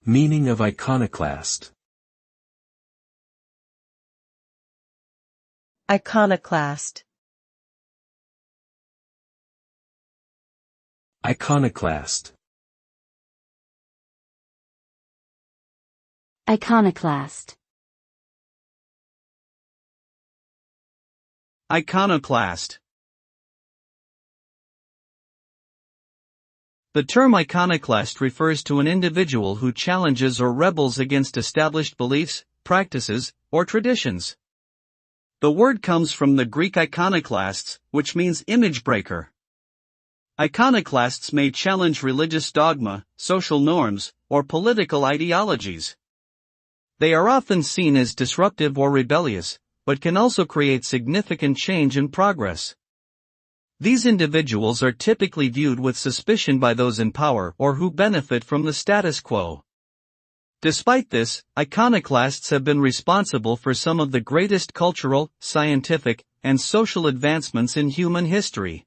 Meaning of iconoclast. Iconoclast. Iconoclast. Iconoclast. Iconoclast. The term iconoclast refers to an individual who challenges or rebels against established beliefs, practices, or traditions. The word comes from the Greek iconoclasts, which means image breaker. Iconoclasts may challenge religious dogma, social norms, or political ideologies. They are often seen as disruptive or rebellious, but can also create significant change and progress. These individuals are typically viewed with suspicion by those in power or who benefit from the status quo. Despite this, iconoclasts have been responsible for some of the greatest cultural, scientific, and social advancements in human history.